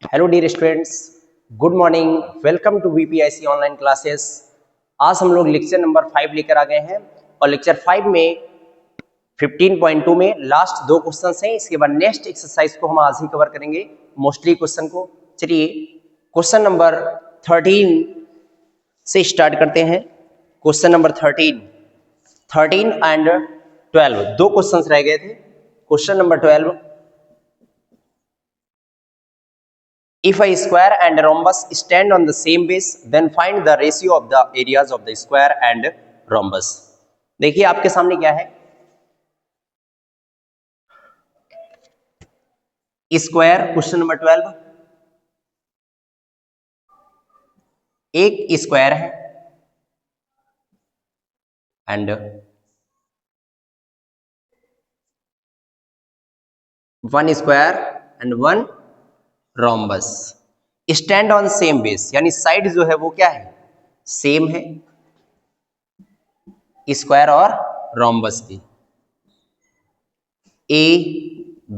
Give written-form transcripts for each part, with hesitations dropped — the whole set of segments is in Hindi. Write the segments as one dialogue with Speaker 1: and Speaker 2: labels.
Speaker 1: Hello dear students, good morning. Welcome to VPIC online classes. आज हम लोग लेक्चर नंबर 5 लेकर आ गए हैं और लेक्चर 5 में 15.2 में लास्ट 2 क्वेश्चंस हैं। इसके बाद नेक्स्ट एक्सरसाइज को हम आज ही कवर करेंगे, मोस्टली क्वेश्चन को। चलिए क्वेश्चन नंबर 13 से स्टार्ट करते हैं। क्वेश्चन नंबर 13 एंड 12 दो क्वेश्चंस रह गए थे। Question number 12, if a square and a rhombus stand on the same base, then find the ratio of the areas of the square and rhombus। देखिए आपके सामने क्या है, स्क्वायर। क्वेश्चन नंबर 12, एक स्क्वायर है and one square and one rhombus stand on same base, यानी साइड जो है वो क्या है, सेम है स्क्वायर और रोम्बस की। A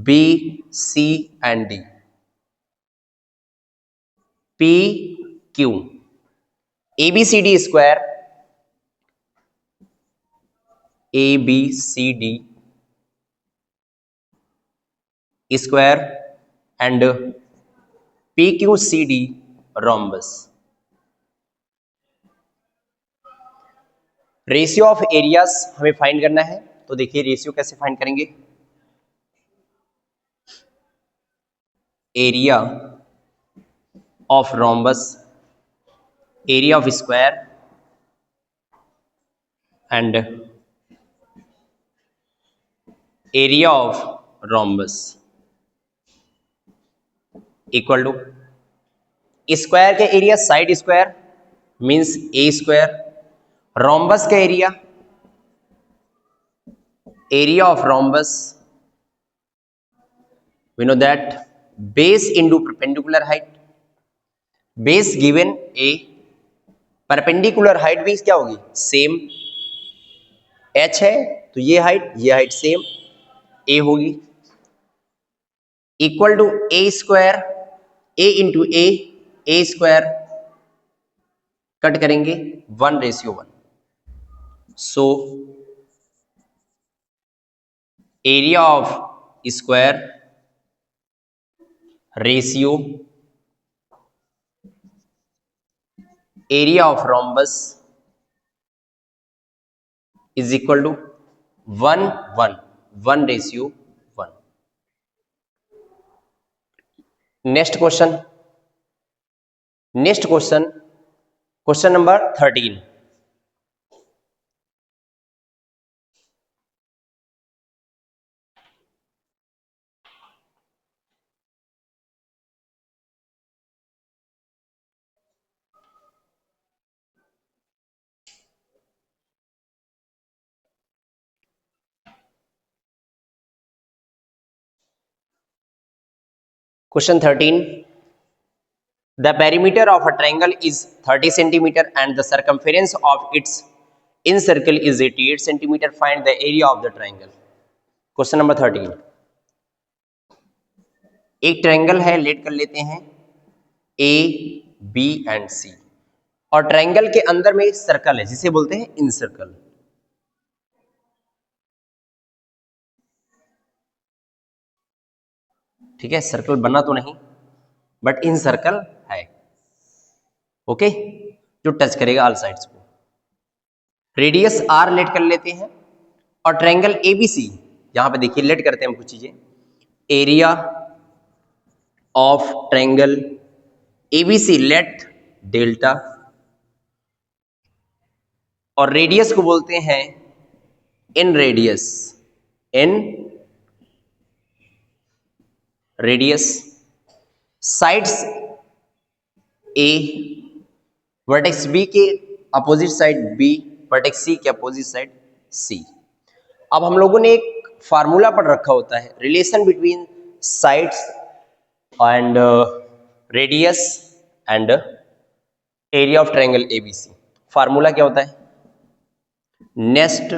Speaker 1: B C and D, P Q, A B C D square, A B C D square and P Q C D rhombus. Ratio of areas हमें फाइंड करना है, तो देखिए रेशियो कैसे फाइंड करेंगे। Area of rhombus, area of square and area of rhombus equal to square के area side square means A square, rhombus का area of rhombus we know that base into perpendicular height. Base given A, perpendicular height भी क्या होगी, सेम। एच है तो ये हाइट सेम ए होगी, equal to A square, A into A square cut करेंगे 1:1। So area of square ratio area of rhombus is equal to 1:1। Next question, question number 13। Question 13. The perimeter of a triangle is 30 centimeter and the circumference of its incircle is 88 centimeter. Find the area of the triangle. Question number 13. एक ट्रायंगल है, लेट कर लेते हैं ए बी एंड सी, और ट्रायंगल के अंदर में एक सर्कल है जिसे बोलते हैं इनसर्कल। ठीक है, सर्कल बना तो नहीं बट इन सर्कल है, ओके, जो टच करेगा ऑल साइड्स को। रेडियस आर लेट कर लेते हैं और ट्रायंगल एबीसी, यहां पे देखिए लेट करते हैं हम कुछ चीजें। Area of triangle ABC let delta, और रेडियस को बोलते हैं inradius. Sides A, vertex B के opposite side B, vertex C के अपोजिट साइड सी। अब हम लोगों ने एक फार्मूला पढ़ रखा होता है, relation between sides and radius and area of triangle ABC. Formula क्या होता है, नेक्स्ट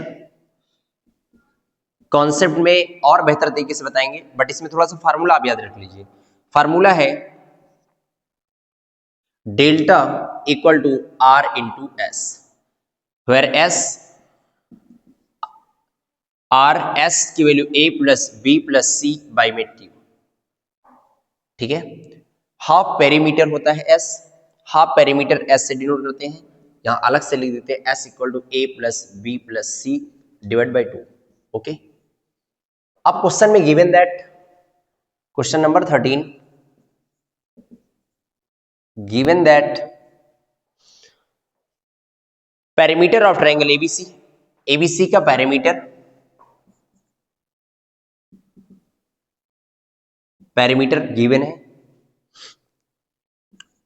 Speaker 1: कॉन्सेप्ट में और बेहतर तरीके से बताएंगे, बट इसमें थोड़ा सा फार्मूला आप याद रख लीजिए। फार्मूला है delta equal to R into S, where S R S की value A plus B plus C by में टी, ठीक है। हाफ पेरीमीटर होता है एस, हाफ पेरीमीटर एस से डिनोट करते हैं, यहां अलग से लिख देते हैं S equal to A plus B plus C divide by 2, okay. अब क्वेश्चन में given that, question number 13, given that perimeter of triangle ABC, ABC का पेरीमीटर, पेरीमीटर गिवन है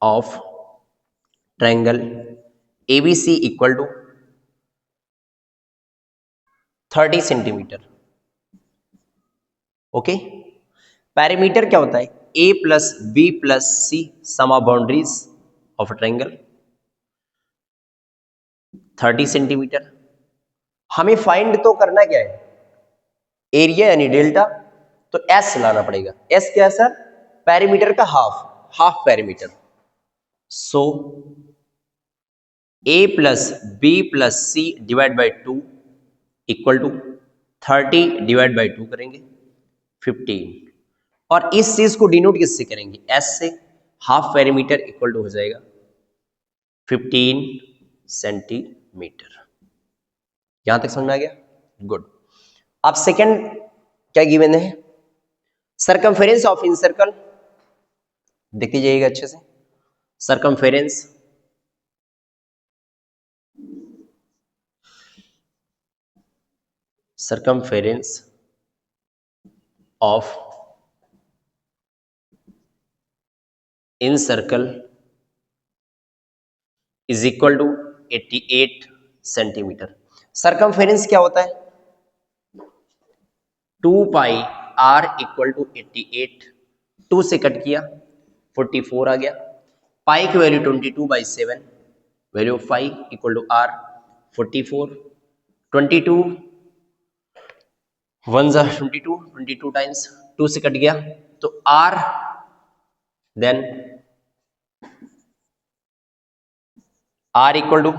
Speaker 1: of triangle ABC equal to 30 centimetre, okay. Perimeter क्या होता है, A plus B plus C sum of boundaries of triangle 30 centimetre. हमें फाइंड तो करना क्या है, एरिया यानी डेल्टा, तो एस लाना पड़ेगा। एस क्या है सर, पेरीमीटर का half, half perimeter. So A plus B plus C divide by 2 equal to 30 divide by 2 करेंगे 15, और इस चीज को डिनोट किससे करेंगे, एस से। हाफ पेरीमीटर इक्वल टू हो जाएगा 15 सेंटीमीटर। यहां तक समझ में आ गया, गुड। अब सेकंड क्या गिवन है, सरकमफेरेंस ऑफ इन सर्कल, देखते जाइएगा अच्छे से। Circumference circumference of in circle is equal to 88 centimetre. Circumference क्या होता है, 2 पाई आर इक्वल टू 88, 2 से कट किया 44 आ गया, पाई की value 22/7, value of pi equal to R 44, 22 1 जा 22, 22 टाइम्स 2 से कट गया तो R, then R equal to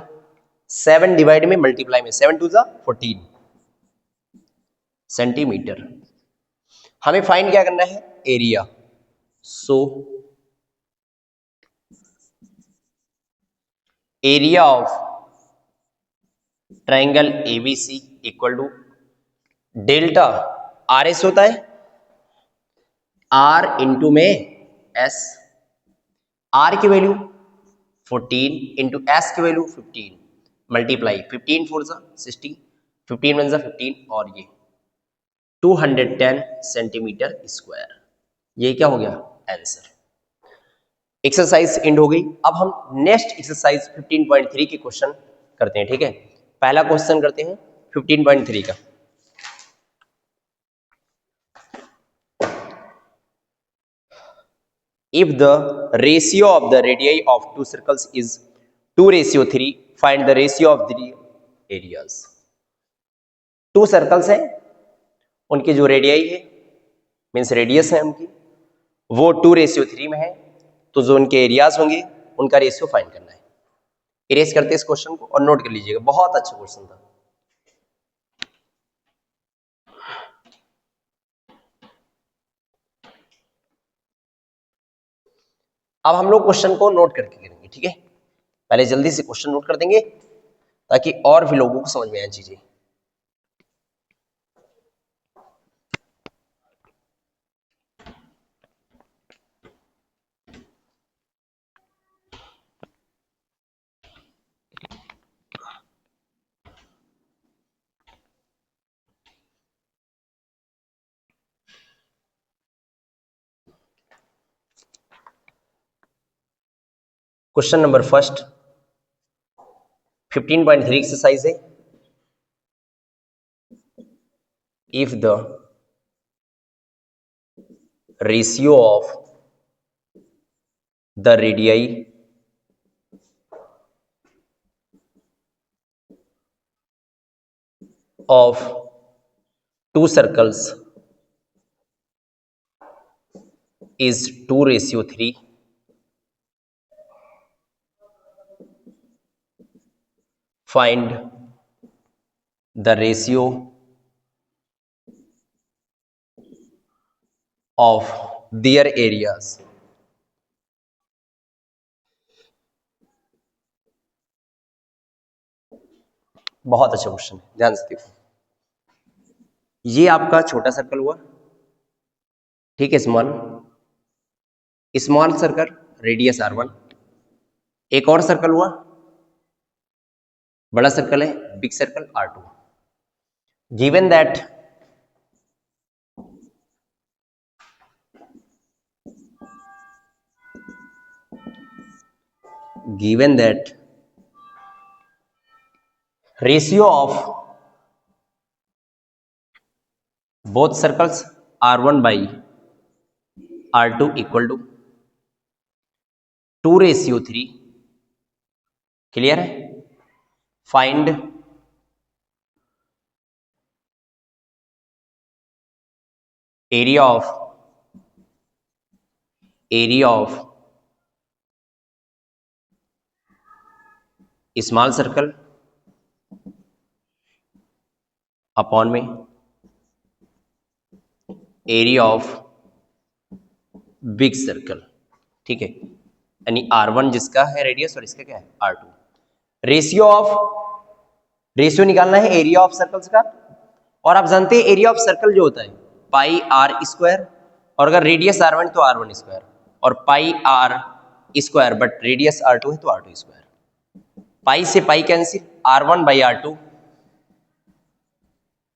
Speaker 1: 7 divide में मल्टीप्लाई में 7 2 जा 14 सेंटीमीटर। हमें फाइंड क्या करना है, area. So area of triangle ABC equal to delta R S होता है, आर इंटू में एस, आर की वैल्यू 14 इंटू एस की वैल्यू 15, मल्टीप्लाई 15 4 जा 60, 15 1 जा 15, और ये 210 सेंटीमीटर स्क्वायर। ये क्या हो गया आंसर। एक्सरसाइज एंड हो गई। अब हम नेक्स्ट एक्सरसाइज 15.3 के क्वेश्चन करते हैं, ठीक है। पहला क्वेश्चन करते हैं 15.3 का। If the ratio of the radii of two circles is 2:3, find the ratio of the areas. To circles हैं, उनकी जो रेडियाई है मीन्स रेडियस है उनकी, वो 2:3 में है, तो जो उनके एरियाज होंगे उनका रेशियो फाइंड करना है। इरेज करते हैं इस क्वेश्चन को और नोट कर लीजिएगा, बहुत अच्छा क्वेश्चन था। अब हम लोग क्वेश्चन को नोट करके करेंगे, ठीक है। पहले जल्दी से क्वेश्चन नोट कर देंगे ताकि और भी लोगों को समझ में आए चीजें। क्वेश्चन नंबर फर्स्ट 15.3 एक्सरसाइज है। If the ratio of the radii of two circles is 2:3, find the ratio of their areas. बहुत अच्छा क्वेश्चन है, ध्यान से देखो। ये आपका छोटा सर्कल हुआ, ठीक है, स्मॉल सर्कल, रेडियस r1। एक और सर्कल हुआ, बड़ा सर्कल है, big circle r2। Given that ratio of both circles r1 by r2 equal to 2:3। Clear है? Find area of small circle upon में एरिया ऑफ बिग सर्कल, ठीक है, यानी r1 जिसका है रेडियस और इसका क्या है r2। रेशियो निकालना है एरिया ऑफ सर्कल्स का, और आप जानते हैं एरिया ऑफ सर्कल जो होता है पाई आर स्क्वायर, और अगर रेडियस r1 तो r1 स्क्वायर, और pi R square but radius r2 है तो r2 स्क्वायर। पाई से pi cancel, r1 by r2,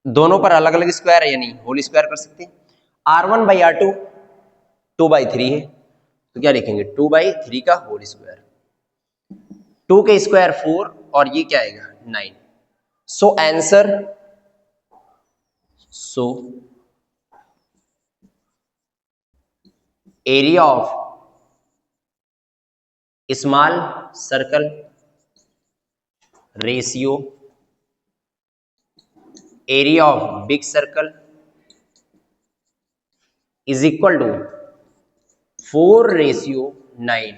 Speaker 1: दोनों पर अलग अलग स्क्वायर है यानी होल स्क्वायर कर सकते हैं। r1 बाई r2 2/3 है, तो क्या लिखेंगे 2/3 का होल स्क्वायर। 2 के स्क्वायर 4 और ये क्या आएगा 9। So answer, area of small circle ratio area of big circle is equal to 4:9।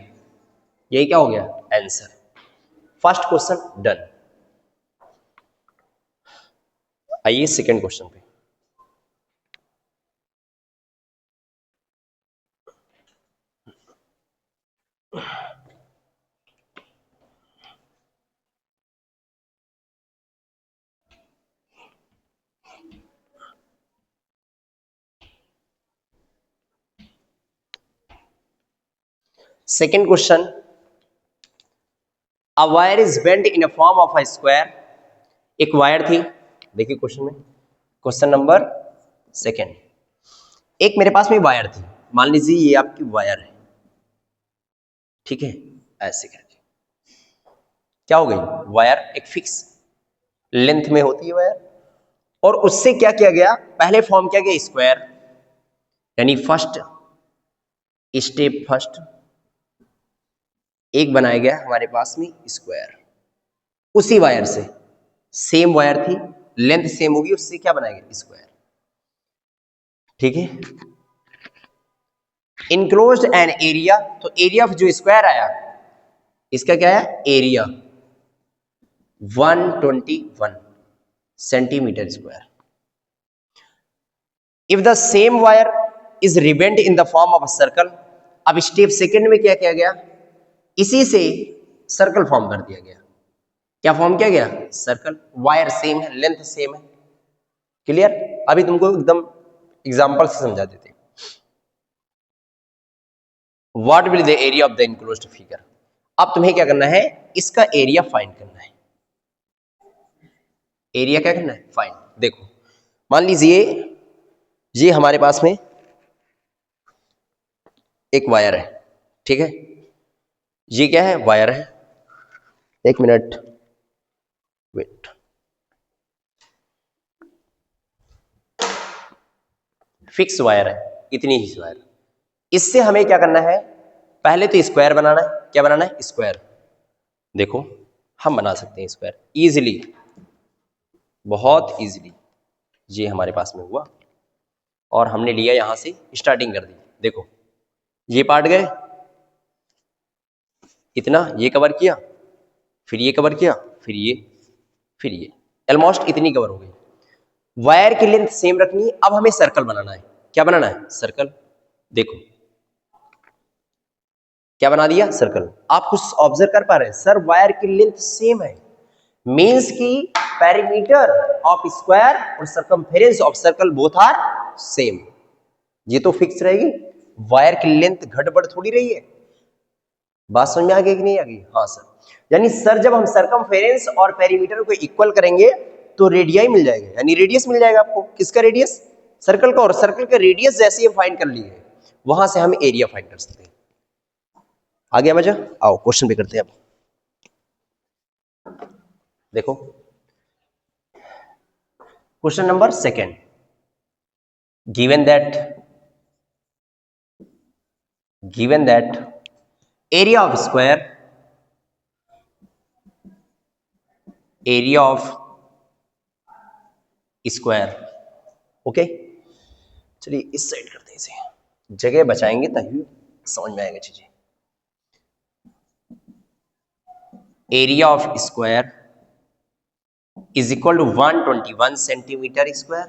Speaker 1: यही क्या हो गया आंसर। First question done. आइए सेकेंड क्वेश्चन पे। Second question, a wire is bend in a form of a square. एक वायर थी, देखिए क्वेश्चन में, क्वेश्चन नंबर सेकेंड। एक मेरे पास में वायर थी, मान लीजिए ये आपकी वायर है, ठीक है, ऐसे करके क्या हो गई वायर एक फिक्स लेंथ में होती है वायर, और उससे क्या किया गया, पहले फॉर्म किया गया स्क्वायर, यानी फर्स्ट स्टेप, फर्स्ट एक बनाया गया हमारे पास में स्क्वायर। उसी वायर से, सेम वायर थी, लेंथ सेम होगी, उससे क्या बनाया गया स्क्वायर, ठीक है। इनक्लोज्ड एन एरिया, तो एरिया ऑफ जो स्क्वायर आया इसका क्या है area 121 centimetre square. If the same wire is rebend in the form of a circle, अब स्टेप सेकंड में क्या किया गया, इसी से सर्कल फॉर्म कर दिया गया। क्या फॉर्म किया गया सर्कल, वायर सेम है, लेंथ सेम है। क्लियर? अभी तुमको एकदम एग्जांपल से समझा देते हैं। What will the area of the enclosed figure. अब तुम्हें क्या करना है, इसका एरिया फाइंड करना है। एरिया क्या करना है फाइंड। देखो मान लीजिए ये हमारे पास में एक वायर है, ठीक है, ये क्या है वायर है, एक मिनट वेट, फिक्स वायर है, इतनी ही वायर। इससे हमें क्या करना है, पहले तो स्क्वायर बनाना है। क्या बनाना है स्क्वायर। देखो हम बना सकते हैं स्क्वायर इजीली, बहुत इजीली। ये हमारे पास में हुआ और हमने लिया यहां से स्टार्टिंग कर दी। देखो ये पार्ट गए, इतना ये कवर किया, फिर ये कवर किया, फिर ये, फिर ये ऑलमोस्ट इतनी कवर हो गई। वायर की लेंथ सेम रखनी है। अब हमें सर्कल बनाना है। क्या बनाना है? सर्कल। देखो क्या बना दिया? सर्कल। आप कुछ ऑब्जर्व कर पा रहे हैं? सर वायर की लेंथ सेम है, मीन्स की पेरीमीटर ऑफ स्क्वायर और circumference of circle both are same. ये तो फिक्स रहेगी, वायर की लेंथ घट-बढ़ थोड़ी रही है। बात समझ में आ गई कि नहीं आ गई? हाँ सर। यानी सर जब हम सर्कमफेरेंस और पेरीमीटर को इक्वल करेंगे तो रेडियाई मिल जाएगा, यानी रेडियस मिल जाएगा आपको। किसका रेडियस? सर्कल का। और सर्कल का रेडियस जैसे ही फाइंड कर लिए वहां से हम एरिया फाइंड कर सकते हैं। आ गया मजा? आओ क्वेश्चन पे करते हैं अब। देखो question number second, given that area of square okay. चलिए इस साइड करते हैं, इसे जगह बचाएंगे तभी समझ में आएगा चीजें। Area of square is equal to 121 centimeter square.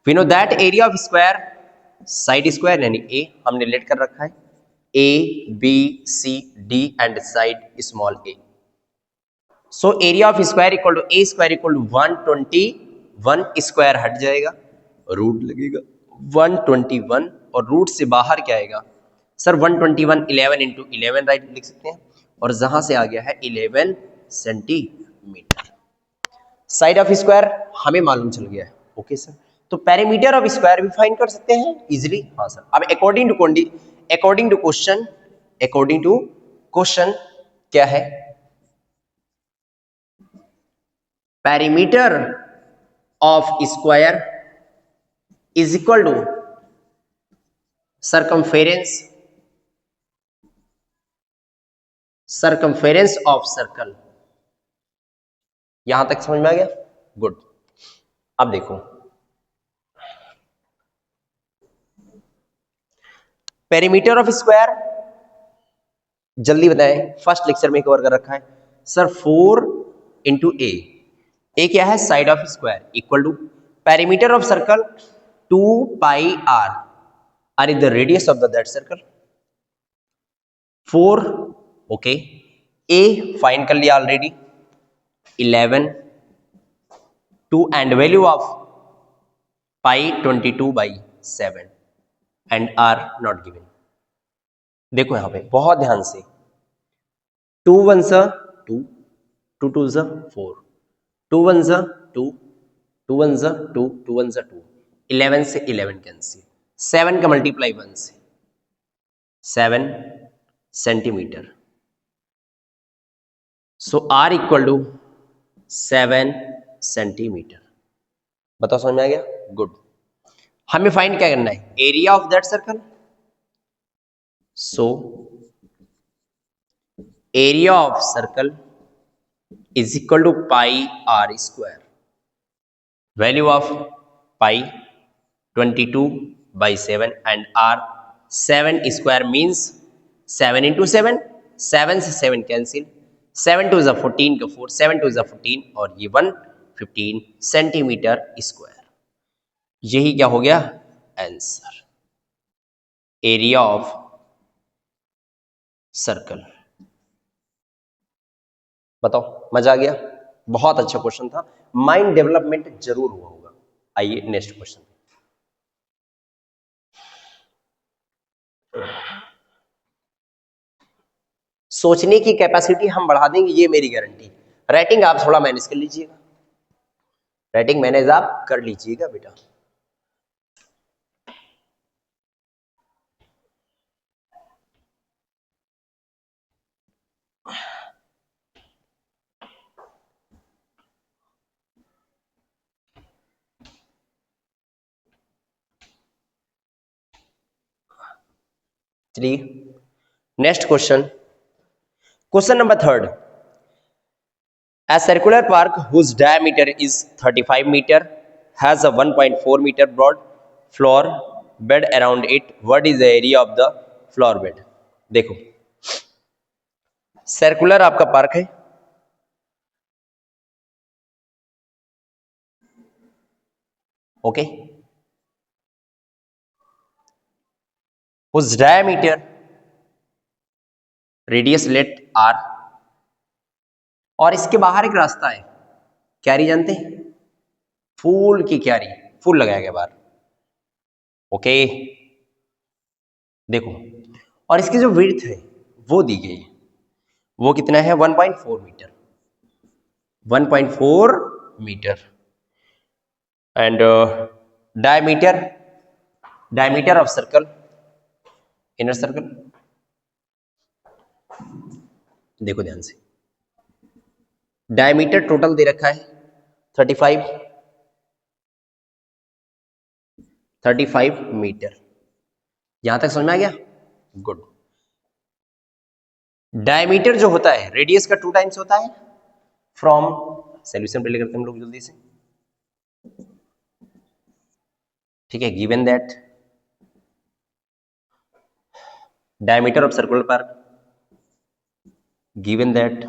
Speaker 1: We know that area of square side square यानी ए हमने लेट कर रखा है, A B C D and side small A. So area of square equal to A square equal to 121, square हट जाएगा, रूट लगेगा 121 और रूट से बाहर क्या आएगा? सर 121 11 इंटू 11 राइट लिख सकते हैं, और जहां से आ गया है 11 सेंटीमीटर। साइड ऑफ स्क्वायर हमें मालूम चल गया है। ओके सर, तो पेरीमीटर ऑफ स्क्वायर भी फाइंड कर सकते हैं इजीली। हाँ सर। अब अकॉर्डिंग टू क्वेश्चन क्या है? Perimeter of square is equal to circumference of circle. यहां तक समझ में आ गया? गुड। अब देखो पेरीमीटर ऑफ स्क्वायर जल्दी बताएं, फर्स्ट लेक्चर में कवर कर रखा है सर। 4 इंटू ए क्या है? Side of square equal to perimeter of circle 2 pi R is the radius of that circle. 4 okay, A find कर लिया already, 11 2 and value of pi 22/7 and R not given. देखो यहां पे बहुत ध्यान से, 2 1 2 2 2 4 2 1 2 2 1 2 2 1 2 11 से 11 कैंसिल, 7 का मल्टीप्लाई 1 से 7 centimetre. So R equal to 7 centimetre. बताओ समझ में आ गया? गुड। हमें फाइंड क्या करना है? Area of that circle. So area of circle is equal to pi r square. Value of pi 22/7 and r 7 square means 7 into 7, 7 से 7 कैंसिल, 7 2 14 का 4, 7 2 14 और ये 115 सेंटीमीटर स्क्वायर। यही क्या हो गया? Answer, area of circle. बताओ मजा आ गया? बहुत अच्छा क्वेश्चन था, माइंड डेवलपमेंट जरूर हुआ होगा। आइए नेक्स्ट क्वेश्चन। सोचने की कैपेसिटी हम बढ़ा देंगे, ये मेरी गारंटी। राइटिंग आप थोड़ा मैनेज कर लीजिएगा, राइटिंग मैनेज आप कर लीजिएगा बेटा। चलिए next question, question number third. A circular park whose diameter is 35 meter has a 1.4 meter broad floor bed around it. What is the area of the floor bed? देखो सर्कुलर आपका पार्क है, okay, whose diameter radius let R, और इसके बाहर एक रास्ता है, क्यारी जानते हैं, फूल की क्यारी, फूल लगाया गया बाहर। ओके, देखो, और इसकी जो विड्थ है वो दी गई है, वो कितना है 1.4 metre, 1.4 metre. And diameter, diameter of circle, inner circle, देखो ध्यान से, डायमीटर टोटल दे रखा है 35 मीटर। यहां तक समझ में आ गया? गुड। डायमीटर जो होता है रेडियस का 2 टाइम्स होता है। फ्रॉम, सॉल्यूशन पहले करते हैं हम लोग जल्दी से, ठीक है। Given that diameter of circular part, given that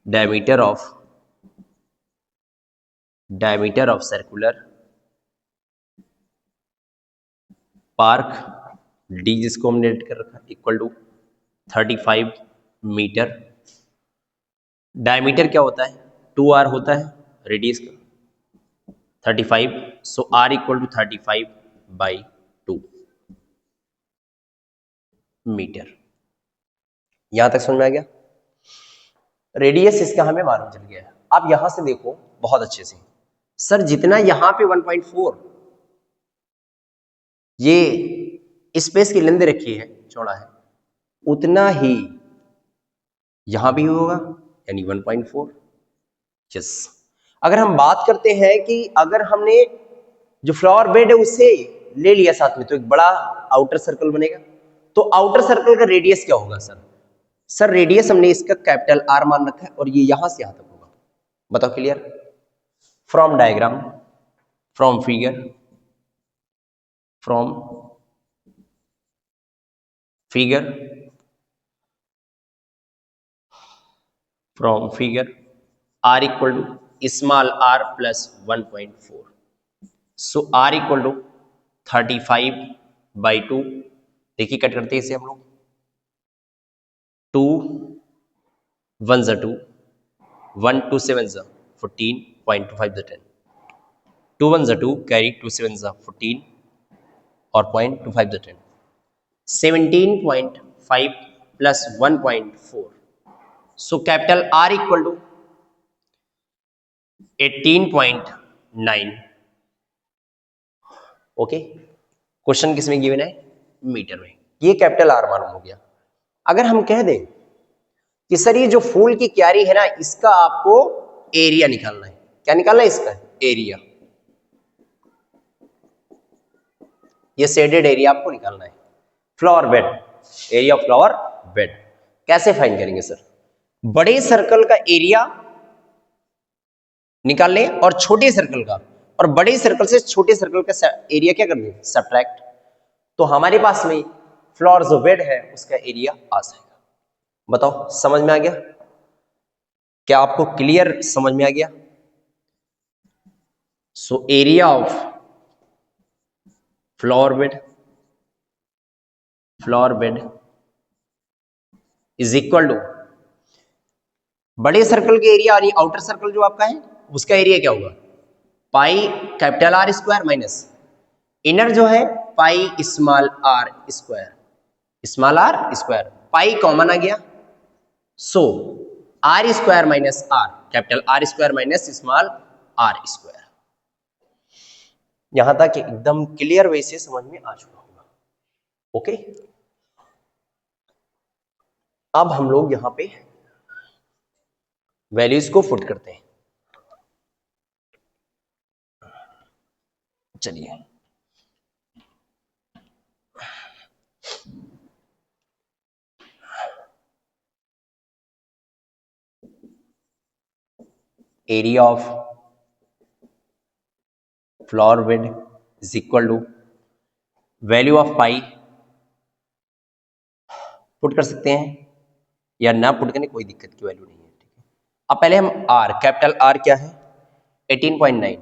Speaker 1: diameter of circular park d जिसको हमने रेट कर रखा इक्वल टू 35 मीटर। डायमीटर क्या होता है? 2r होता है रेडियस का, 35, सो r इक्वल टू 35/2 मीटर। यहां तक समझ में आ गया? रेडियस इसका हमें मालूम चल गया है। अब यहां से देखो बहुत अच्छे से, सर जितना यहां पे 1.4 ये स्पेस की लेंथ रखी है, चौड़ा है, उतना ही यहां भी होगा, यानी 1.4। यस, अगर हम बात करते हैं कि अगर हमने जो फ्लावर बेड है उसे ले लिया साथ में, तो एक बड़ा आउटर सर्कल बनेगा। तो आउटर सर्कल का रेडियस क्या होगा सर? सर रेडियस हमने इसका कैपिटल आर मान रखा है, और ये यहां से यहां तक होगा। बताओ clear? From diagram, from figure, from figure, from figure, R equal to small R plus 1.4, so R equal to 35/2। देखिए कट करते हैं इसे हम लोग, 2 1 ज़ा 2, 1 2 7 ज़ा 14.25 ज़ा 10, 2 1 ज़ा 2 कैरी, 2 7 ज़ा 14 और 0.25 ज़ा 10, 17.5 plus 1.4, so capital R equal to 18.9। Okay, question किसमें गिवन है? मीटर में। ये कैपिटल आर मालूम हो गया। अगर हम कह दें कि सर ये जो फूल की क्यारी है ना, इसका आपको एरिया निकालना है, क्या निकालना है इसका? एरिया, ये शेडेड एरिया आपको निकालना है। Flower bed, area of flower bed कैसे फाइंड करेंगे सर? बड़े सर्कल का एरिया निकाल लें और छोटे सर्कल का, और बड़े सर्कल से छोटे सर्कल का एरिया क्या कर दें? सब्ट्रैक्ट। तो हमारे पास में फ्लोर जो बेड है उसका एरिया आ जाएगा। बताओ समझ में आ गया? क्या आपको क्लियर समझ में आ गया? So area of flower bed is equal to बड़े सर्कल के एरिया और ये आउटर सर्कल जो आपका है उसका एरिया क्या होगा? Pi capital R square minus inner जो है pi small R square, small R square, pi common आ गया, so R square minus R, capital R square minus small R square. यहां तक एकदम क्लियर वे से समझ में आ चुका होगा। ओके, अब हम लोग यहां पे वैल्यूज को पुट करते हैं। चलिए, area of flower bed is equal to value of pi, put कर सकते हैं या ना पुट करने कोई दिक्कत की वैल्यू नहीं है, ठीक है। अब पहले हम आर, कैपिटल आर क्या है 18.9,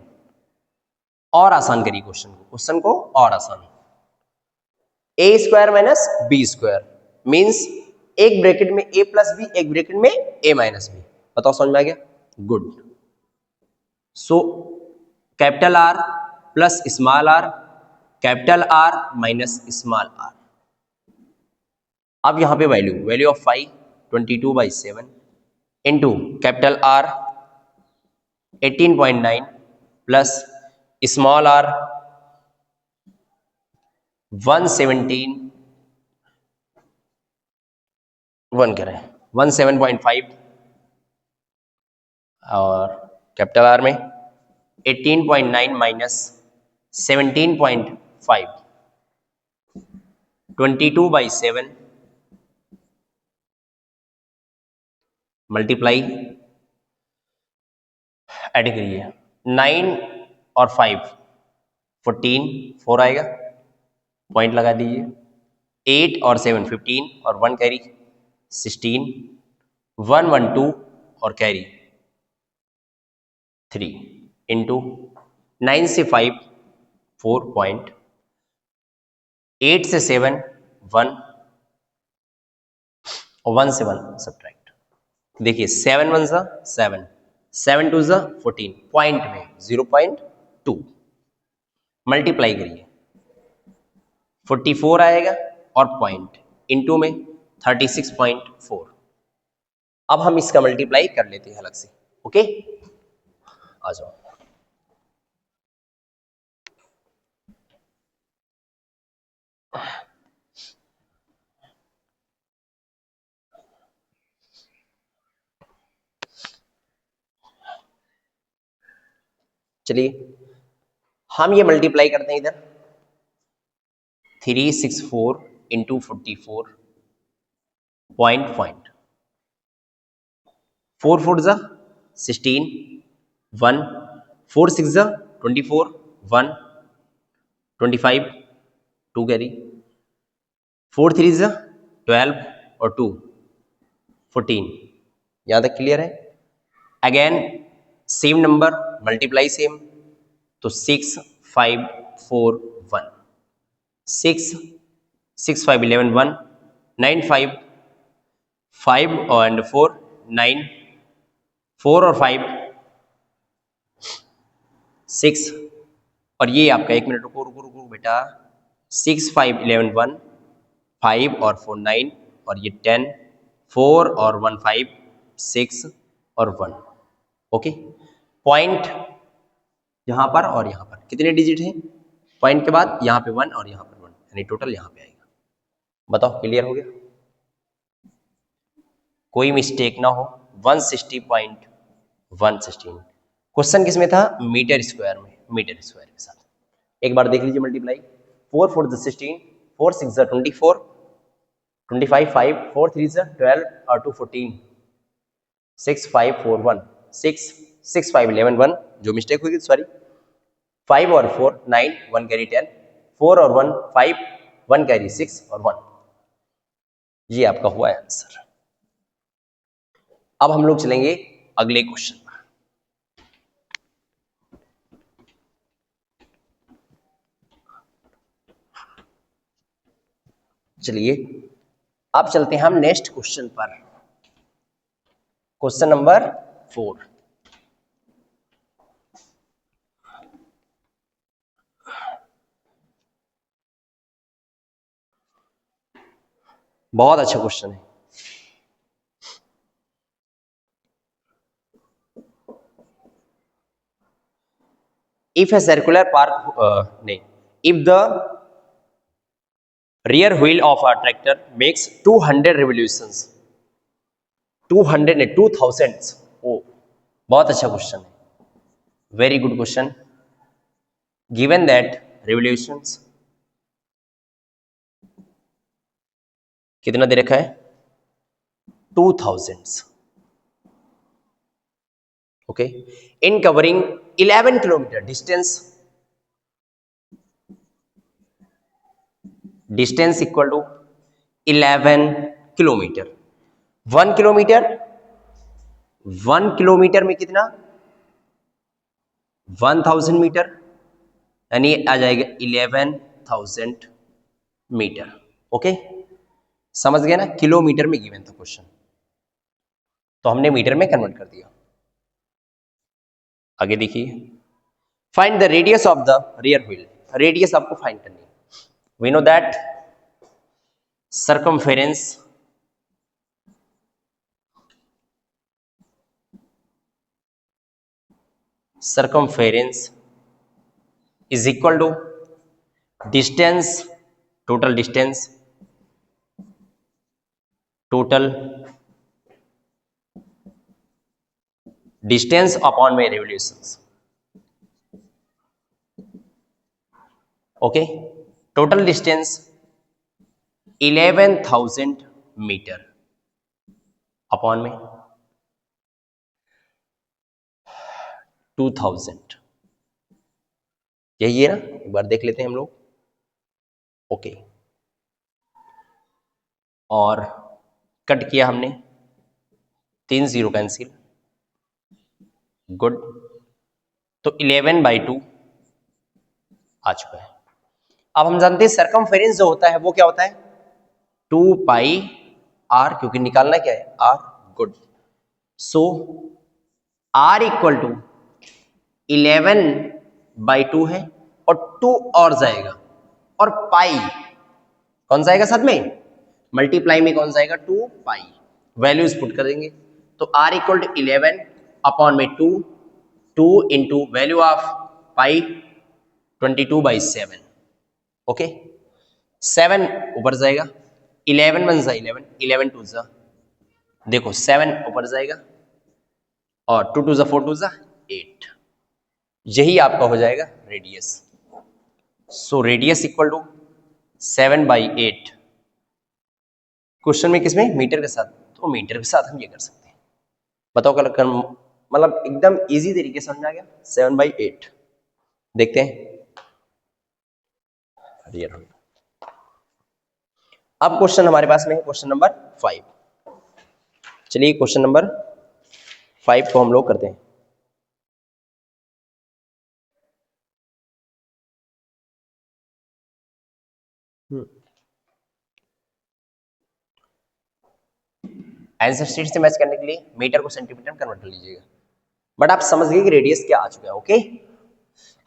Speaker 1: और आसान करिए क्वेश्चन को और आसान। A square minus B square means एक ब्रैकेट में ए प्लस बी, एक ब्रैकेट में ए माइनस बी। बताओ समझ में आ गया? Good. So capital R plus small R, capital R minus small R. अब यहां पे value of 5 22/7 into capital R 18.9 plus small R 117 1 करें 17.5 और कैपिटल आर में 18.9 माइनस 17.5 22/7 मल्टीप्लाई ऐड करिए 9 और 5 14 4 आएगा, पॉइंट लगा दीजिए। 8 और 7 15 और 1 कैरी 16 1 1 2 और कैरी 3 इंटू 9 से 5 4 पॉइंट, 8 से 7 1 और 1 से 1 सब्ट्रैक्ट। देखिए 7 1 सा 7 7 2 सा 14 पॉइंट में 0.2 मल्टीप्लाई करिए 44 आएगा और पॉइंट इंटू में 36.4। अब हम इसका मल्टीप्लाई कर लेते हैं अलग से। ओके आ जाओ। चलिए हम ये मल्टीप्लाई करते हैं इधर 364 इंटू 44 पॉइंट 4 4 जा 16 1 4 6 जा 24 1 25 2 कैरी 4 3 जा 12 और 2 14। यहाँ तक क्लियर है? Again same number multiply same, तो 6 5 4 1 6 6 5 11 1 9 5 5 and 4 9 4 और 5 6 और ये आपका 1 मिनट रुको रुको रुको बेटा 6 5 11 1 5 और 4 9 और ये 10 4 और 1 5 6 और 1। ओके पॉइंट यहाँ पर और यहाँ पर कितने डिजिट हैं? पॉइंट के बाद यहाँ पे 1 और यहाँ पर 1 यानी टोटल यहाँ पे आएगा। बताओ क्लियर हो गया? कोई मिस्टेक ना हो। 160.116 क्वेश्चन किसमें था? मीटर स्क्वायर में, मीटर स्क्वायर के साथ। एक बार देख लीजिए मल्टीप्लाई 4 4 16 4 6 24 25 5 4 3 12 और 2 14 6 5 4 1 6 6 5 11 1 जो मिस्टेक हुई सॉरी 5 और 4 9 1 कैरी 10 4 और 1 5 1 कैरी 6 और 1। ये आपका हुआ है आंसर। अब हम लोग चलेंगे अगले क्वेश्चन पर। चलिए अब चलते हैं हम नेक्स्ट क्वेश्चन पर। Question number 4। बहुत अच्छा क्वेश्चन है। If a circular if the rear wheel of a tractor makes 200 revolutions 200 ने 2000 ओ बहुत अच्छा क्वेश्चन है, very good question. Given that revolutions कितना दे रखा है? 2000। Okay in covering 11 kilometre distance equal to 11 kilometre. 1 kilometre 1 kilometre में कितना, 1000 मीटर, यानी आ जाएगा 11,000 मीटर। ओके, समझ गए ना, किलोमीटर में गिवन था क्वेश्चन, तो हमने मीटर में कन्वर्ट कर दिया। आगे देखिए, find the radius of the rear wheel. Radius आपको फाइंड करनी है। We know that circumference is equal to distance, total distance upon my revolutions. Okay, total distance 11,000 metre upon में 2000, यही है ना, एक बार देख लेते हैं हम लोग। ओके, और कट किया हमने, 3 0 कैंसिल, गुड, तो 11/2 आ चुका है। अब हम जानते हैं सर्कमफेरेंस जो होता है वो क्या होता है, 2πr, क्योंकि निकालना क्या है, r, good. So r equal to 11/2 है, और 2 और जाएगा, और पाई कौन जाएगा साथ में, मल्टीप्लाई में कौन जाएगा, 2π, वैल्यूज पुट कर देंगे, तो r इक्वल टू 11 अपॉन में 2 into value of pi 22/7। Okay, 7 ऊपर जाएगा, 11 1 जा 11, 11 2 जा, देखो 7 ऊपर जाएगा, और 2 2 जा 4 2 जा 8, यही आपका हो जाएगा radius. So radius equal to 7/8। Question में किसमें, मीटर के साथ, तो मीटर के साथ हम ये कर सकते हैं। बताओ कल मतलब एकदम इजी तरीके से समझ आ गया, 7/8। देखते हैं, अब क्वेश्चन हमारे पास में है क्वेश्चन नंबर 5। चलिए क्वेश्चन नंबर 5 को हम लोग करते हैं। आंसर शीट से मैच करने के लिए मीटर को सेंटीमीटर कन्वर्ट कर लीजिएगा, बट आप समझ गए कि रेडियस क्या आ चुका है। ओके,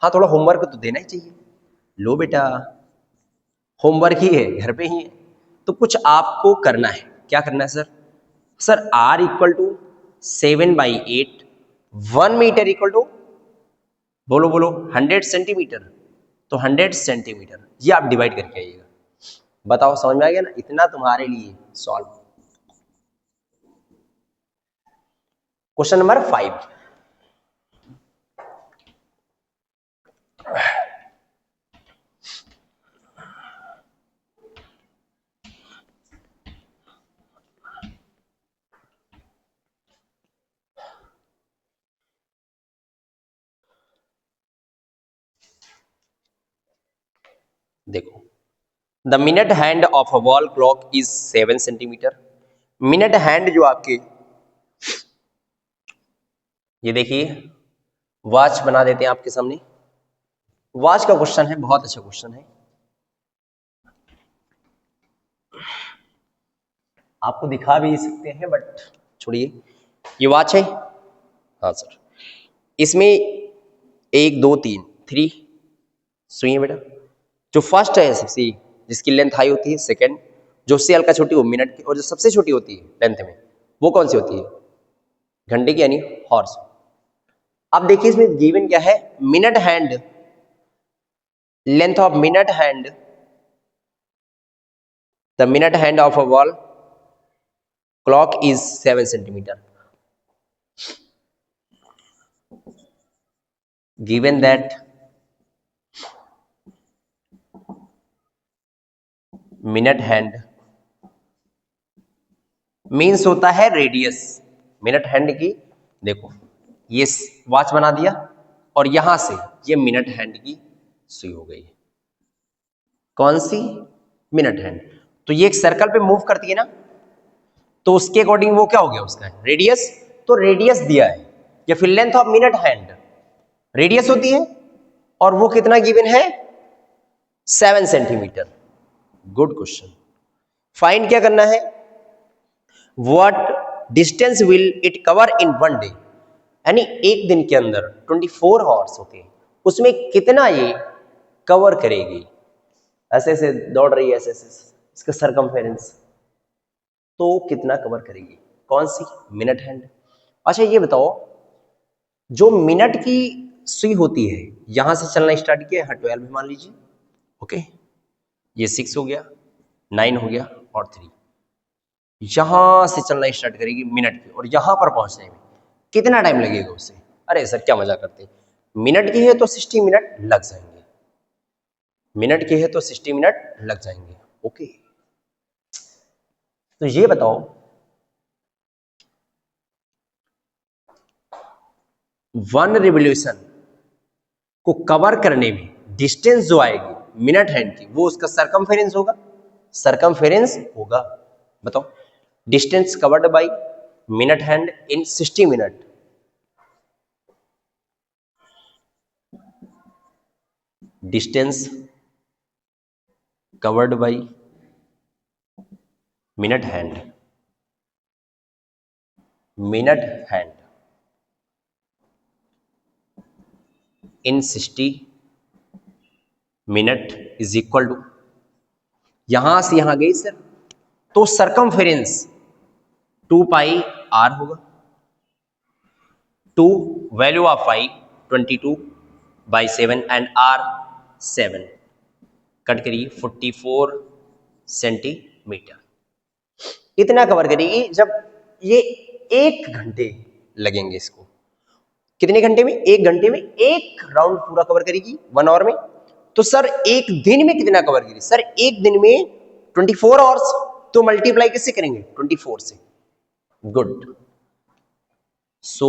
Speaker 1: हाँ थोड़ा होमवर्क तो देना ही चाहिए। लो बेटा, होमवर्क ही है, घर पे ही है, तो कुछ आपको करना है। क्या करना है sir, sir r equal to 7/8, 1 metre equal to, बोलो बोलो, 100 सेंटीमीटर, तो 100 सेंटीमीटर ये आप डिवाइड करके आइएगा। बताओ समझ में आ गया ना, इतना तुम्हारे लिए सॉल्व। क्वेश्चन नंबर 5, देखो, the minute hand of a wall clock is 7 centimetre. Minute hand जो आपके, ये देखिए वॉच बना देते हैं आपके सामने। वॉच का क्वेश्चन है, बहुत अच्छा क्वेश्चन है, आपको दिखा भी सकते हैं बट छोड़िए। ये वॉच है, हाँ सर, इसमें 1 2 3 3 सुनिए बेटा, जो फर्स्ट है सबसे, जिसकी लेंथ हाई होती है, सेकंड जो उससे हल्का छोटी वो मिनट की, और जो सबसे छोटी होती है लेंथ में वो कौन सी होती है, घंटे की, यानी हॉर्स। अब देखिए इसमें गिवन क्या है, minute hand, length of minute hand, the minute hand of a wall clock is 7 centimetre. Given that minute hand means होता है रेडियस, मिनट हैंड की, देखो ये वॉच बना दिया, और यहां से ये मिनट हैंड की सुई हो गई, कौन सी, मिनट हैंड। तो ये एक सर्कल पे मूव करती है ना, तो उसके अकॉर्डिंग वो क्या हो गया, उसका रेडियस तो रेडियस दिया है या फिर length of minute hand radius होती है और वो कितना गिवन है 7 सेंटीमीटर। Good question. फाइंड क्या करना है, what distance will it cover in one day, यानी एक दिन के अंदर 24 आवर्स होते हैं उसमें कितना ये कवर करेगी। ऐसे ऐसे दौड़ रही है, ऐसे ऐसे इसका सरकमफेरेंस, तो कितना कवर करेगी, कौन सी, मिनट हैंड। अच्छा ये बताओ, जो मिनट की सुई होती है यहां से चलना स्टार्ट किया है 12 मान लीजिए, ओके, ये 6 हो गया, 9 हो गया और 3, यहां से चलना स्टार्ट करेगी मिनट की, और यहां पर पहुंचने में कितना टाइम लगेगा उसे। अरे सर क्या मजा करते हैं, मिनट की है तो 60 मिनट लग जाएंगे, मिनट की है तो 60 मिनट लग जाएंगे, ओके। तो ये बताओ, वन रिवोल्यूशन को कवर करने में डिस्टेंस जो आएगी मिनट हैंड की वो उसका सरकमफेरेंस होगा, सरकमफेरेंस होगा। बताओ, distance covered by minute hand in 60 minute, distance covered by minute hand, minute hand in 60 minute is equal to, यहां से यहां गई सर तो सरकमफेरेंस 2 पाई आर होगा, 2 value of pi 22/7 and R 7, cut करिए 44 सेंटीमीटर, इतना कवर करेगी। जब ये 1 घंटे लगेंगे इसको, कितने घंटे में, 1 घंटे में 1 राउंड पूरा कवर करेगी 1 आवर में। तो सर एक दिन में कितना कवर करेगी, सर एक दिन में 24 आवर्स, तो मल्टीप्लाई किससे करेंगे 24 से। Good. So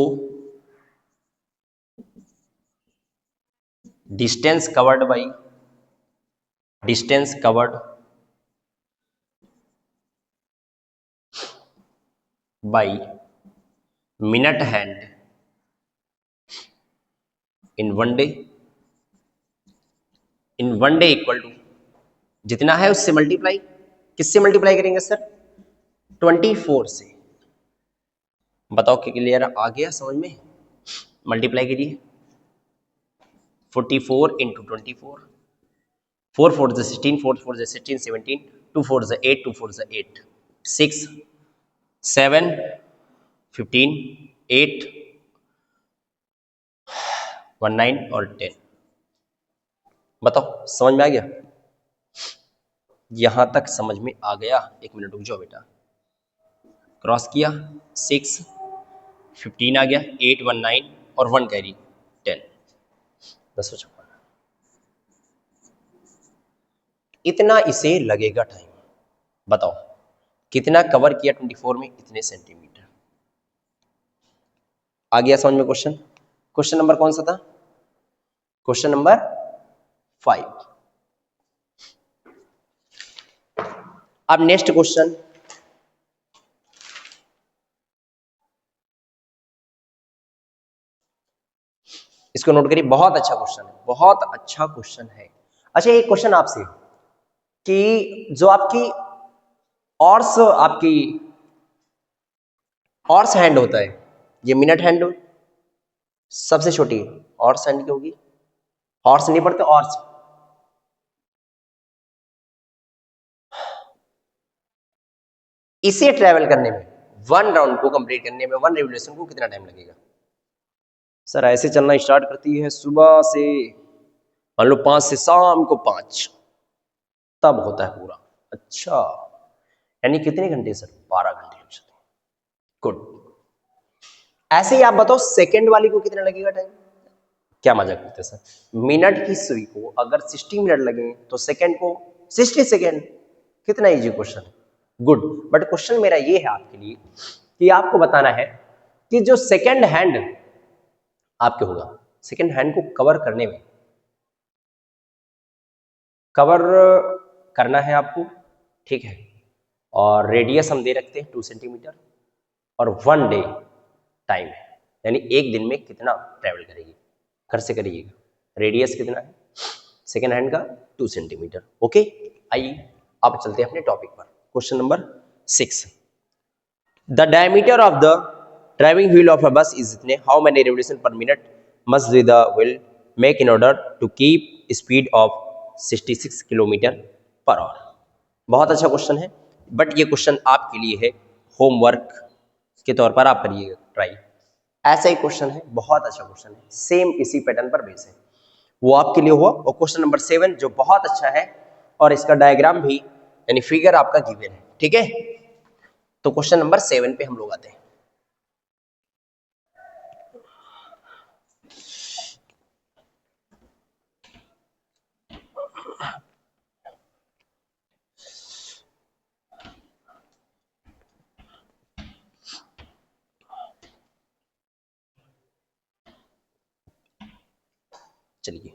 Speaker 1: distance covered by, distance covered by minute hand in one day, in one day equal to जितना है उससे मल्टीप्लाई, किससे मल्टीप्लाई करेंगे सर 24 से। बताओ कि क्लियर आ गया समझ में, मल्टीप्लाई कीजिए 44 इंटू 24, 4 4 16, 4 4 16 17, 2 4 8, 2 4 8, 6 7 15 8 1 9 और 10। बताओ समझ में आ गया, यहां तक समझ में आ गया। एक मिनट रुक जाओ बेटा, क्रॉस किया 6 15 आ गया, 8 1 9 और 1 कैरी 10, 10 इतना इसे लगेगा टाइम। बताओ कितना कवर किया 24 में, इतने सेंटीमीटर। आ गया समझ में क्वेश्चन। क्वेश्चन नंबर कौन सा था, क्वेश्चन नंबर 5। अब नेक्स्ट क्वेश्चन, इसको नोट करिए, बहुत अच्छा क्वेश्चन है, बहुत अच्छा क्वेश्चन है। अच्छा एक क्वेश्चन आपसे कि जो आपकी ऑर्स, आपकी ऑर्स हैंड होता है, ये मिनट हैंड सबसे छोटी ऑर्स हैंड की होगी, हॉर्स नहीं पढ़ते ऑर्स, इसे ट्रेवल करने में 1 राउंड को कंप्लीट करने में 1 रिवोल्यूशन को कितना टाइम लगेगा। सर ऐसे चलना स्टार्ट करती है सुबह से, मान लो 5 से शाम को 5, तब होता है पूरा। अच्छा यानी कितने घंटे सर, 12 घंटे लग जाते हैं। गुड। ऐसे ही आप बताओ सेकंड वाली को कितना लगेगा टाइम, क्या मजाक करते हैं सर, मिनट की सुई को अगर 60 मिनट लगे तो सेकंड को 60 सेकंड, कितना इजी क्वेश्चन है। गुड। बट क्वेश्चन मेरा ये है आपके लिए कि आपको बताना है कि जो सेकंड हैंड आपके होगा, सेकंड हैंड को कवर करने में, कवर करना है आपको, ठीक है, और रेडियस हम दे रखते हैं 2 सेंटीमीटर, और 1 डे टाइम है, यानी एक दिन में कितना ट्रेवल करेगी, घर से करिएगा। रेडियस कितना है सेकेंड हैंड का 2 सेंटीमीटर। ओके, आइए अब चलते हैं अपने टॉपिक पर। Question number 6, the diameter of the driving wheel of a bus is इतने, how many revolution per minute must the wheel make in order to keep speed of 66 kilometre per hour. बहुत अच्छा क्वेश्चन है, बट ये क्वेश्चन आपके लिए है होमवर्क के तौर पर, आप करिएगा ट्राई। ऐसा ही क्वेश्चन है, बहुत अच्छा क्वेश्चन है, सेम इसी पैटर्न पर बेस है, वो आपके लिए हुआ। और क्वेश्चन नंबर 7 जो बहुत अच्छा है, और इसका डायग्राम भी यानी फिगर आपका गिवन है, ठीक है। तो क्वेश्चन नंबर 7 पे हम लोग आते हैं। चलिए,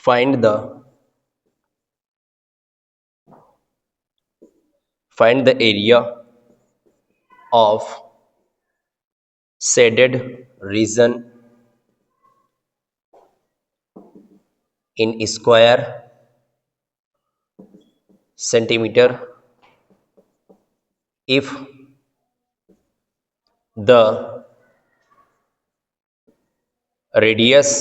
Speaker 1: find the area of shaded region in square centimeter if the radius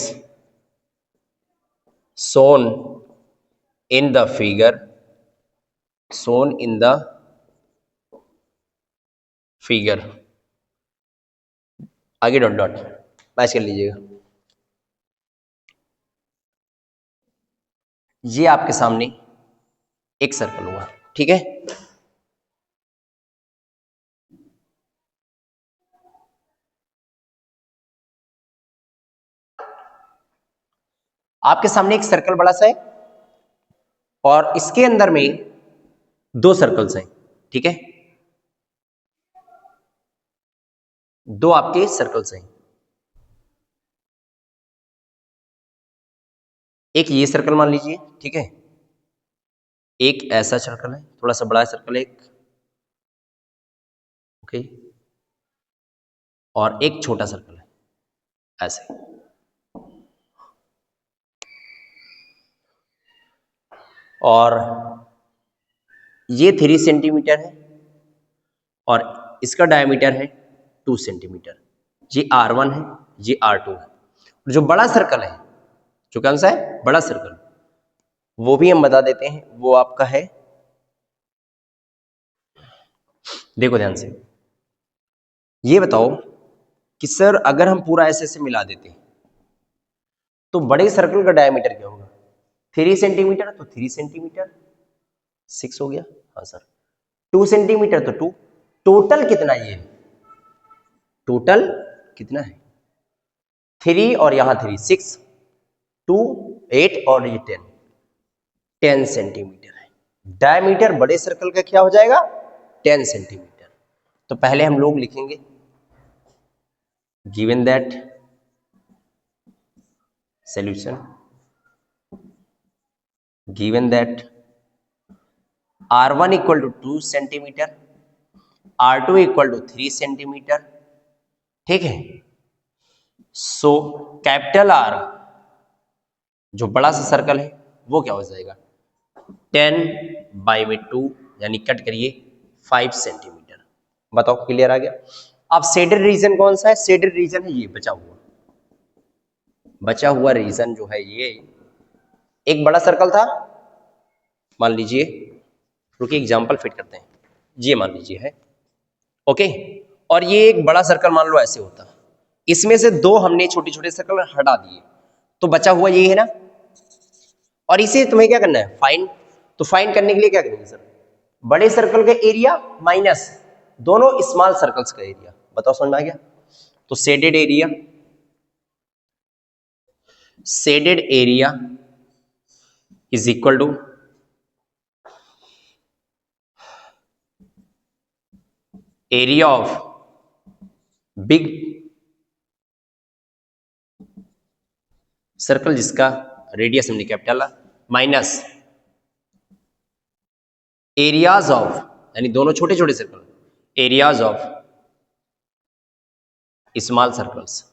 Speaker 1: shown in the figure आगे डॉट डॉट मैच कर लीजिएगा। ये आपके सामने एक सर्कल हुआ, ठीक है। आपके सामने एक सर्कल बड़ा सा है, और इसके अंदर में 2 सर्कल्स हैं, ठीक है। 2 आपके सर्कल्स हैं, एक ये सर्कल मान लीजिए, ठीक है। एक ऐसा सर्कल है, थोड़ा सा बड़ा सर्कल है एक, ओके। और एक छोटा सर्कल है ऐसे। और ये 3 सेंटीमीटर है, और इसका डायमीटर है 2 सेंटीमीटर। ये R1 है, ये R2 है। जो बड़ा सर्कल है, जो कौन सा है बड़ा सर्कल, वो भी हम बता देते हैं, वो आपका है, देखो ध्यान से, ये बताओ कि सर अगर हम पूरा ऐसे से मिला देते तो बड़े सर्कल का डायमीटर क्या होगा, 3 सेंटीमीटर, तो 3 सेंटीमीटर 6 हो गया, हाँ सर। 2 सेंटीमीटर तो 2, टोटल कितना ये, टोटल कितना है 3, और यहां 3 6, 2 8, और ये 10 सेंटीमीटर है। डायमीटर बड़े सर्कल का क्या हो जाएगा 10 सेंटीमीटर। तो पहले हम लोग लिखेंगे given that solution, given that R1 equal to 2 centimetre, R2 equal to 3 centimetre, ठीक है। सो कैपिटल R जो बड़ा सा सर्कल है वो क्या हो जाएगा 10/2, यानी कट करिए 5 सेंटीमीटर। बताओ क्लियर आ गया। अब शेडेड रीजन कौन सा है, शेडेड रीजन है ये बचा हुआ रीजन जो है ये, एक बड़ा सर्कल था, मान लीजिए, रुकिए एग्जांपल फिट करते हैं, ये मान लीजिए है, ओके। और ये एक बड़ा सर्कल मान लो ऐसे होता, इसमें से 2 हमने छोटे छोटे सर्कल हटा दिए, तो बचा हुआ ये है ना। और इसे तुम्हें क्या करना है फाइंड, तो फाइंड करने के लिए क्या करेंगे सर, बड़े सर्कल का एरिया माइनस दोनों स्मॉल सर्कल्स का एरिया। बताओ समझ में आ गया। तो shaded area is equal to area of big circle जिसका रेडियस हमने कैपिटल डाला, माइनस एरियाज ऑफ, यानी दोनों छोटे छोटे circle, areas of small circles.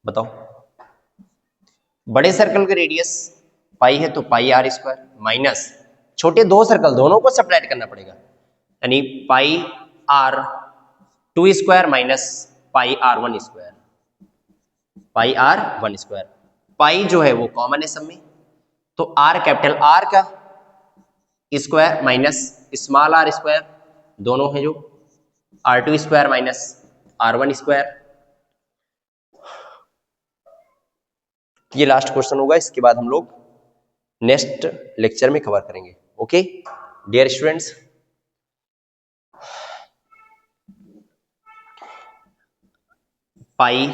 Speaker 1: बताओ, बड़े सर्कल का रेडियस पाई है तो पाई आर स्क्वायर, माइनस छोटे दो सर्कल दोनों को सब्ट्रैक्ट करना पड़ेगा, यानी pi R 2 square minus pi R 1 square, pi R 1 square. Pi जो है वो कॉमन है सब में, तो आर कैपिटल आर का square minus small R square, दोनों है जो R2 square minus R1 square. ये लास्ट क्वेश्चन होगा, इसके बाद हम लोग नेक्स्ट लेक्चर में कवर करेंगे। Okay dear students, pi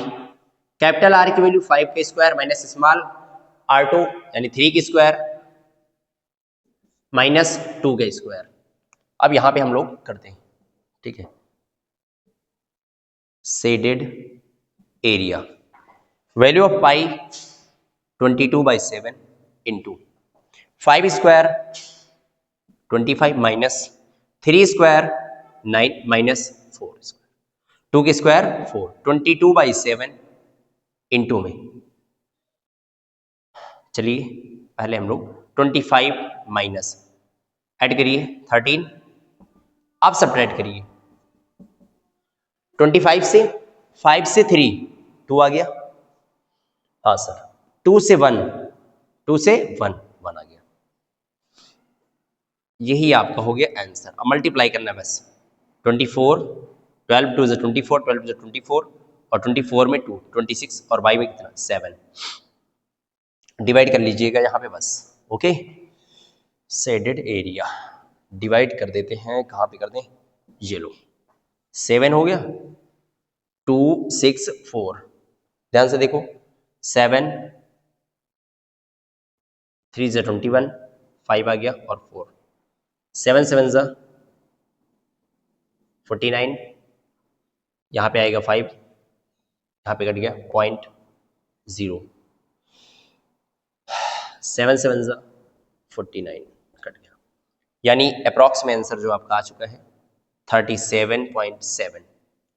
Speaker 1: capital R की वैल्यू 5 का स्क्वायर माइनस स्मॉल R2 यानी 3 की स्क्वायर माइनस 2 का स्क्वायर। अब यहां पे हम लोग करते हैं, ठीक है। Shaded area, value of pi 22/7 into 5 square 25 minus 3 square 9 minus 4 square, 2 के स्क्वायर 4, 22/7 इंटू में, चलिए पहले हम लोग 25 माइनस ऐड करिए 13, अब सब्ट्रैक्ट करिए 25 से 5 से 3 2 आ गया, हाँ सर 2 से 1 1 आ गया। यही आपका हो गया आंसर। अब मल्टीप्लाई करना है बस, 24 12 2 24 12 24 और 24 में 2 26 और y में कितना 7, डिवाइड कर लीजिएगा यहाँ पे बस। ओके शेडेड एरिया डिवाइड कर देते हैं, कहाँ पे कर दें, ये लो 7 हो गया 2 6 4, ध्यान से देखो 7 3 21 5 आ गया और 4, 7 7 49, यहाँ पे आएगा 5, यहाँ पे कट गया 0.0, 7 7 49 कट गया, यानी अप्रॉक्स में आंसर जो आपका आ चुका है 37.7।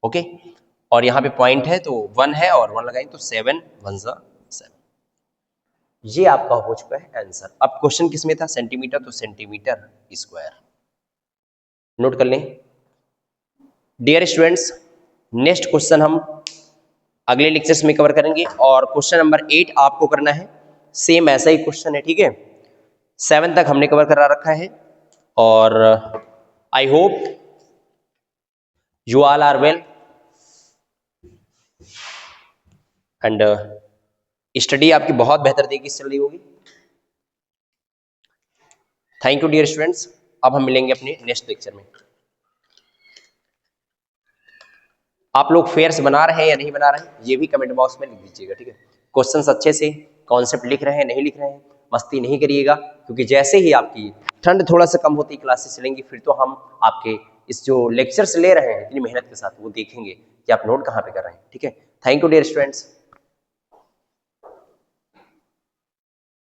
Speaker 1: ओके और यहाँ पे पॉइंट है तो 1 है और 1 लगाएंगे तो 7 1 7, ये आपका हो चुका है आंसर। अब क्वेश्चन किस में था, सेंटीमीटर, तो सेंटीमीटर स्क्वायर नोट कर लें। डियर स्टूडेंट्स, नेक्स्ट क्वेश्चन हम अगले लेक्चर्स में कवर करेंगे और क्वेश्चन नंबर 8 आपको करना है, सेम ऐसा ही क्वेश्चन है, ठीक है। 7 तक हमने कवर करा रखा है और I hope you all are well and study आपकी बहुत बेहतर तरीके से चल रही होगी। थैंक यू डियर स्टूडेंट्स, अब हम मिलेंगे अपने नेक्स्ट लेक्चर में। आप लोग फेयर्स बना रहे हैं या नहीं बना रहे हैं ये भी कमेंट बॉक्स में लिख दीजिएगा, ठीक है। क्वेश्चंस अच्छे से कॉन्सेप्ट लिख रहे हैं नहीं लिख रहे हैं, मस्ती नहीं करिएगा, क्योंकि जैसे ही आपकी ठंड थोड़ा सा कम होती क्लासेस चलेंगी फिर तो हम आपके इस जो लेक्चर्स ले रहे हैं इतनी मेहनत के साथ वो देखेंगे कि आप नोट कहाँ पे कर रहे हैं, ठीक है। Thank you dear students.